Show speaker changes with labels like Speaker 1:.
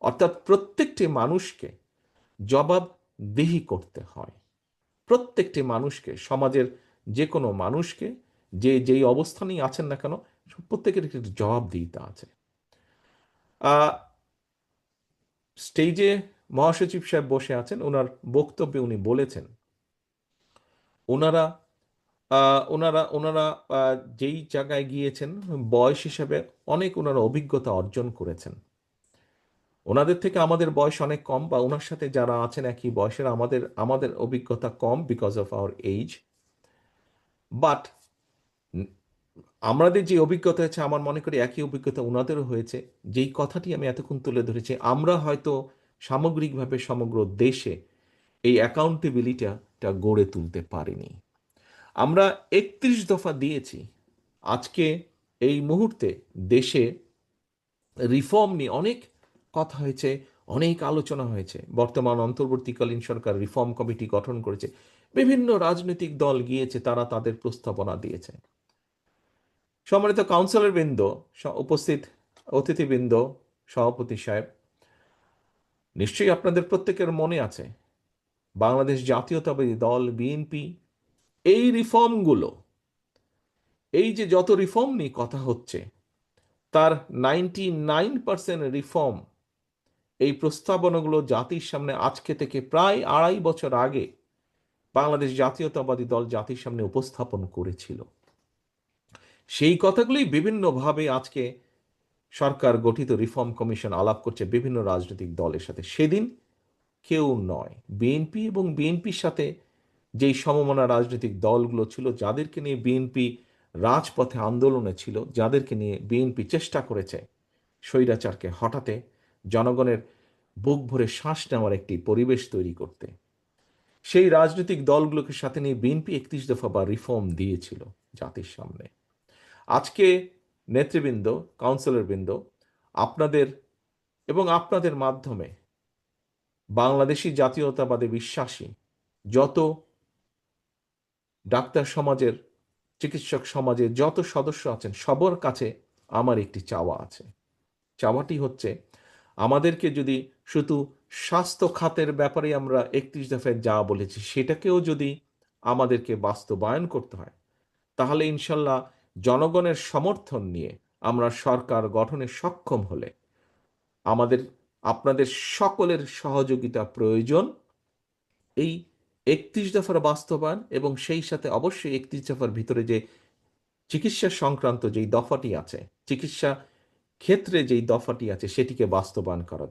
Speaker 1: অর্থাৎ প্রত্যেকটি মানুষকে জবাবদিহি করতে হয়। প্রত্যেকটি মানুষকে, সমাজের যে কোনো মানুষকে, যেই অবস্থানেই আছেন না কেন, প্রত্যেকের একটি জবাবদিহিতা আছে। স্টেজে মহাসচিব সাহেব বসে আছেন, ওনার বক্তব্যে উনি বলেছেন ওনারা ওনারা ওনারা যেই জায়গায় গিয়েছেন বয়স হিসেবে অনেক ওনারা অভিজ্ঞতা অর্জন করেছেন। ওনাদের থেকে আমাদের বয়স অনেক কম, বা ওনার সাথে যারা আছেন একই বয়সের, আমাদের আমাদের অভিজ্ঞতা কম because of our age. But আমাদের যে অভিজ্ঞতা হয়েছে, আমার মনে করি একই অভিজ্ঞতা ওনাদেরও হয়েছে। যেই কথাটি আমি এতক্ষণ তুলে ধরেছি, আমরা হয়তো সামগ্রিকভাবে সমগ্র দেশে এই অ্যাকাউন্টেবিলিটিটা গড়ে তুলতে পারিনি। আমরা ৩১ দফা দিয়েছি। আজকে এই মুহূর্তে দেশে রিফর্ম নিয়ে অনেক কথা হয়েছে, অনেক আলোচনা হয়েছে। বর্তমান অন্তর্বর্তীকালীন সরকার রিফর্ম কমিটি গঠন করেছে, বিভিন্ন রাজনৈতিক দল গিয়েছে, তারা তাদের প্রস্তাবনা দিয়েছে। সম্মানিত কাউন্সিলর বৃন্দ, উপস্থিত অতিথিবৃন্দ, সভাপতি সাহেব, নিশ্চয়ই আপনাদের প্রত্যেকের মনে আছে বাংলাদেশ জাতীয়তাবাদী দল বিএনপি এই রিফর্মগুলো, এই যে যত রিফর্ম নিয়ে কথা হচ্ছে, তার 99% রিফর্ম, এই প্রস্তাবনাগুলো জাতির সামনে আজকে থেকে প্রায় ২.৫ বছর আগে বাংলাদেশ জাতীয়তাবাদী দল জাতির সামনে উপস্থাপন করেছিল। সেই কথাগুলোই বিভিন্নভাবে আজকে সরকার গঠিত রিফর্ম কমিশন আলাপ করছে বিভিন্ন রাজনৈতিক দলের সাথে। সেদিন কেউ নয়, বিএনপি এবং বিএনপির সাথে যেই সমমনা রাজনৈতিক দলগুলো ছিল, যাদেরকে নিয়ে বিএনপি রাজপথে আন্দোলনে ছিল, যাদেরকে নিয়ে বিএনপি চেষ্টা করেছে স্বৈরাচারকে হটাতে, জনগণের বুক ভরে শ্বাস নেওয়ার একটি পরিবেশ তৈরি করতে, সেই রাজনৈতিক দলগুলোকে সাথে নিয়ে বিএনপি ৩১ দফা বা রিফর্ম দিয়েছিল জাতির সামনে। আজকে নেতৃবৃন্দ, কাউন্সিলরবৃন্দ, আপনাদের এবং আপনাদের মাধ্যমে বাংলাদেশি জাতীয়তাবাদে বিশ্বাসী যত ডাক্তার সমাজের, চিকিৎসক সমাজের যত সদস্য আছেন, সবার কাছে আমার একটি চাওয়া আছে। চাওয়াটি হচ্ছে, আমাদেরকে যদি শুধু স্বাস্থ্য খাতের ব্যাপারে আমরা ৩১ দফায় যা বলেছি সেটাকেও যদি আমাদেরকে বাস্তবায়ন করতে হয়, তাহলে ইনশাল্লাহ জনগণের সমর্থন নিয়ে আমরা সরকার গঠনে সক্ষম হলে আমাদের আপনাদের সকলের সহযোগিতা প্রয়োজন এই ৩১ দফার বাস্তবায়ন, এবং সেই সাথে অবশ্যই ৩১ দফার ভিতরে যে চিকিৎসা সংক্রান্ত যেই দফাটি আছে, চিকিৎসা ক্ষেত্রে যেই দফাটি আছে, সেটিকে বাস্তবায়ন করার জন্য।